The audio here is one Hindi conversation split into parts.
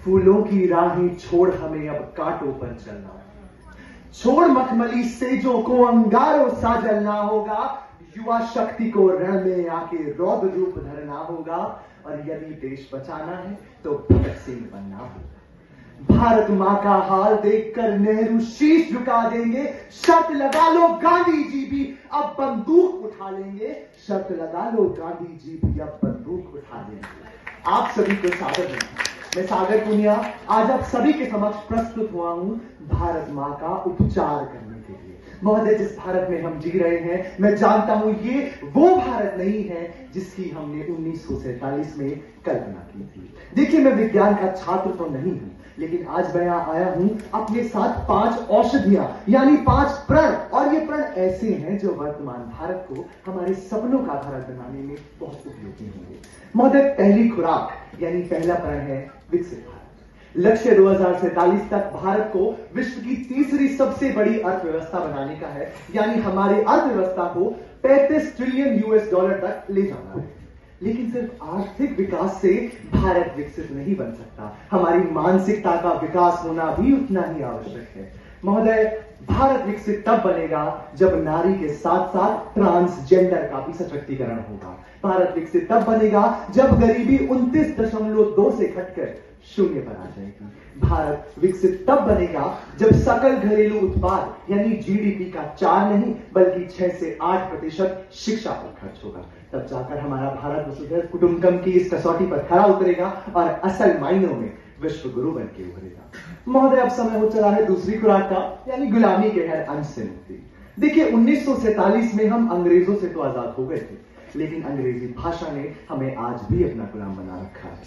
फूलों की राहें छोड़ हमें अब कांटों पर चलना, छोड़ मखमली सेजों को अंगारों सा जलना होगा। युवा शक्ति को रण में आके रौद्र रूप धरना होगा, और यदि देश बचाना है तो भगत सिंह बनना होगा। भारत मां का हाल देखकर नेहरू शीश झुका देंगे। शर्त लगा लो गांधी जी भी अब बंदूक उठा लेंगे। शर्त लगा लो गांधी जी भी अब बंदूक उठा लेंगे। आप सभी को सादर है, मैं सागर पुनिया आज आप सभी के समक्ष प्रस्तुत हुआ हूं भारत मां का उपचार करने के लिए। महोदय, जिस भारत में हम जी रहे हैं, मैं जानता हूं ये वो भारत नहीं है जिसकी हमने 1947 में कल्पना की थी। देखिए, मैं विज्ञान का छात्र तो नहीं हूं, लेकिन आज मैं यहां आया हूं अपने साथ 5 औषधियां यानी 5 प्रण, और ये प्रण ऐसे हैं जो वर्तमान भारत को हमारे सपनों का भारत बनाने में बहुत उपयोगी होंगे। महोदय, पहली खुराक यानी पहला प्रण है विकसित भारत। लक्ष्य 2047 तक भारत को विश्व की तीसरी सबसे बड़ी अर्थव्यवस्था बनाने का है, यानी हमारी अर्थव्यवस्था को 35 ट्रिलियन US तक ले जाना है। लेकिन सिर्फ आर्थिक विकास से भारत विकसित नहीं बन सकता, हमारी मानसिकता का विकास होना भी उतना ही आवश्यक है। महोदय, भारत विकसित तब बनेगा जब नारी के साथ साथ ट्रांसजेंडर का भी सशक्तिकरण होगा। भारत विकसित तब बनेगा जब गरीबी 29.2 से घटकर 0 पर आ जाएगी। भारत विकसित तब बनेगा जब सकल घरेलू उत्पाद यानी GDP का 4 नहीं बल्कि 6 से 8% शिक्षा पर खर्च होगा। तब जाकर हमारा भारत वसुधैव कुटुंबकम की इस कसौटी पर खरा उतरेगा और असल मायनों में विश्व गुरु बन के उभरेगा। महोदय, अब समय हो चला है दूसरी खुराक का, यानी गुलामी के हर अंश से मुक्ति। देखिए, 1947 में हम अंग्रेजों से तो आजाद हो गए थे, लेकिन अंग्रेजी भाषा ने हमें आज भी अपना गुलाम बना रखा है।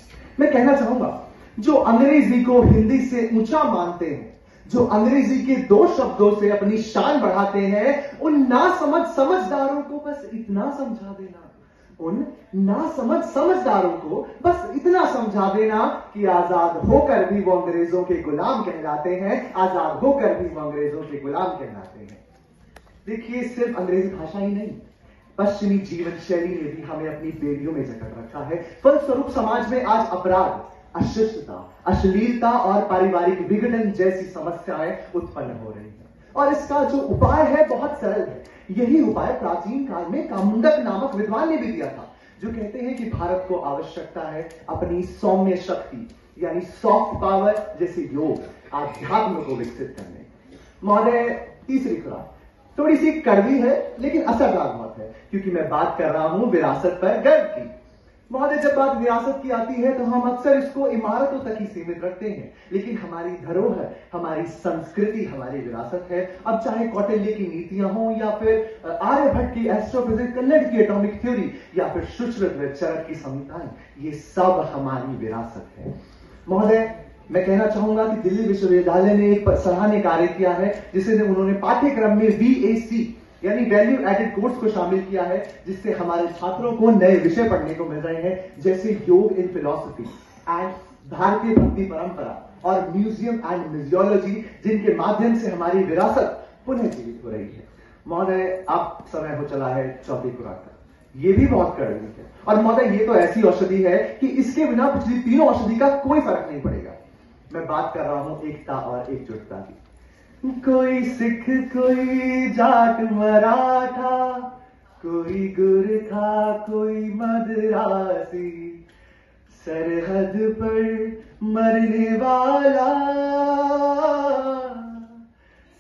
मैं कहना चाहूंगा, जो अंग्रेजी को हिंदी से ऊंचा मानते हैं, जो अंग्रेजी के 2 शब्दों से अपनी शान बढ़ाते हैं, उन नासमझ समझदारों को बस इतना समझा देना, उन नासमझ समझदारों को बस इतना समझा देना कि आजाद होकर भी वो अंग्रेजों के गुलाम कहलाते हैं, आजाद होकर भी वो अंग्रेजों के गुलाम कहलाते हैं। देखिए, सिर्फ अंग्रेजी भाषा ही नहीं, पश्चिमी जीवन शैली ने भी हमें अपनी बेड़ियों में जकड़ रखा है। फलस्वरूप समाज में आज अपराध, अशिष्टता, अश्लीलता और पारिवारिक विघटन जैसी समस्याएं उत्पन्न हो रही हैं। और इसका जो उपाय है बहुत सरल है। यही उपाय प्राचीन काल में कामुंडक नामक विद्वान ने भी दिया था, जो कहते हैं कि भारत को आवश्यकता है अपनी सौम्य शक्ति यानी सॉफ्ट पावर जैसे योग, आध्यात्म को विकसित करने। महोदय, तीसरी खुराक थोड़ी सी कड़वी है लेकिन असरदार बहुत है, क्योंकि मैं बात कर रहा हूं विरासत पर गर्व की। महोदय, जब बात विरासत की आती है तो हम अक्सर इसको इमारतों तक ही सीमित रखते हैं, लेकिन हमारी धरोहर, हमारी संस्कृति हमारी विरासत है। अब चाहे कौटिल्य की नीतियां हों या फिर आर्यभट्ट की एस्ट्रोफिजिक्स, कन्नड की एटॉमिक थ्योरी या फिर सुश्रुत चरक की संहिताएं, ये सब हमारी विरासत है। महोदय, मैं कहना चाहूंगा कि दिल्ली विश्वविद्यालय ने एक सराहनीय कार्य किया है, जिसे उन्होंने पाठ्यक्रम में VAC यानी वैल्यू एडेड कोर्स को शामिल किया है, जिससे हमारे छात्रों को नए विषय पढ़ने को मिल रहे हैं, जैसे योग इन फिलॉसफी एंड भारतीय भक्ति परंपरा और म्यूजियम एंड म्यूजियोलॉजी, जिनके माध्यम से हमारी विरासत पुनः जीवित हो रही है। महोदय, अब समय हो चला है चौथी खुराक का। ये भी बहुत कड़वी है, और महोदय ये तो ऐसी औषधि है कि इसके बिना पिछली 3 औषधि का कोई फर्क नहीं पड़ेगा। मैं बात कर रहा हूं एकता और एकजुटता की। कोई सिख, कोई जाट मराठा, कोई गुरखा, कोई मदरासी, सरहद पर मरने वाला,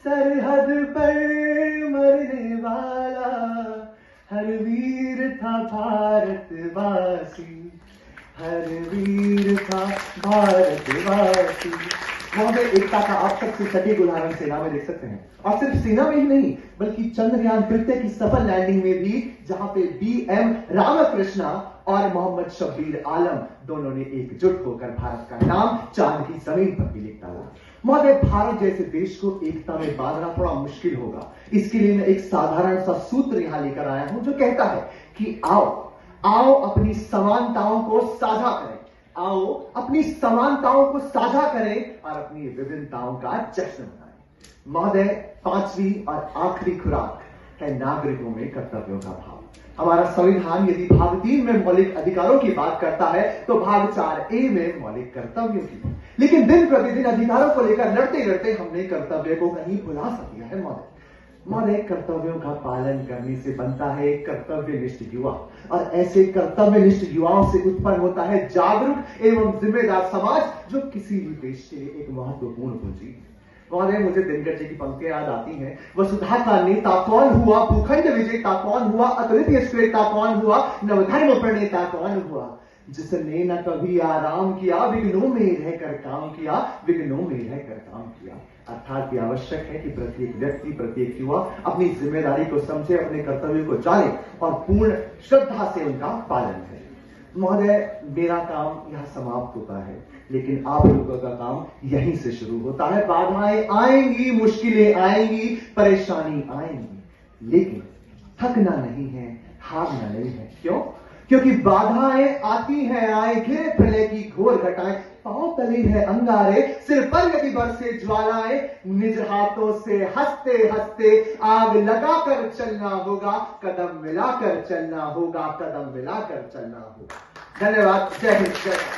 सरहद पर मरने वाला, हर वीर था भारतवासी, हर वीर था भारतवासी। महोदय, एकता का आप सबसे सटीक उदाहरण सेना में देख सकते हैं, और सिर्फ सेना में ही नहीं बल्कि चंद्रयान कृत्य की सफल लैंडिंग में भी, जहां पे BM रामकृष्णा और मोहम्मद शब्बीर आलम दोनों ने एकजुट होकर भारत का नाम चांद की जमीन पर भी लिख डाला। महोदय, भारत जैसे देश को एकता में बांधना थोड़ा मुश्किल होगा। इसके लिए मैं एक साधारण सा सूत्र यहां लेकर आया हूं, जो कहता है कि आओ अपनी समानताओं को साझा करें, आओ अपनी समानताओं को साझा करें और अपनी विभिन्नताओं का जश्न मनाएं। महोदय, 5वीं और आखिरी खुराक है नागरिकों में कर्तव्यों का भाव। हमारा संविधान यदि भाग 3 में मौलिक अधिकारों की बात करता है तो भाग 4A में मौलिक कर्तव्यों की। लेकिन दिन प्रतिदिन अधिकारों को लेकर लड़ते लड़ते हमने कर्तव्य को कहीं भुला सा दिया है महोदय। कर्तव्यों का पालन करने से बनता है एक कर्तव्यनिष्ठ युवा, और ऐसे कर्तव्यनिष्ठ युवाओं से उत्पन्न होता है जागरूक एवं जिम्मेदार समाज, जो किसी भी देश के लिए एक महत्वपूर्ण पूंजी है। महोदय, मुझे दिनकर जी की पंक्तियां याद आती हैं। वसुधा का नेता कौन हुआ, भूखंड विजेता कौन हुआ, अद्वितीय श्वेता कौन हुआ, नवधर्म प्रणेता कौन हुआ, जिसने न कभी आराम किया, विघ्नों में रहकर काम किया, विघ्नों में रहकर काम किया। अर्थात ये आवश्यक है कि प्रत्येक व्यक्ति, प्रत्येक युवा अपनी जिम्मेदारी को समझे, अपने कर्तव्य को जाने और पूर्ण श्रद्धा से उनका पालन करे। महोदय, मेरा काम यहां समाप्त होता है, लेकिन आप लोगों का काम यहीं से शुरू होता है। बाधाएं आएंगी, मुश्किलें आएंगी, परेशानी आएंगी, लेकिन थकना नहीं है, हारना नहीं है। क्यों? क्योंकि बाधाएं आती हैं, आए घिरे प्रलय की घोर घटाएं, पांव तले है अंगारे, सिर पर यदि बरसे ज्वालाएं, निज हाथों से हंसते हंसते आग लगाकर चलना होगा, कदम मिलाकर चलना होगा, कदम मिलाकर चलना होगा। धन्यवाद। जय हिंद। जय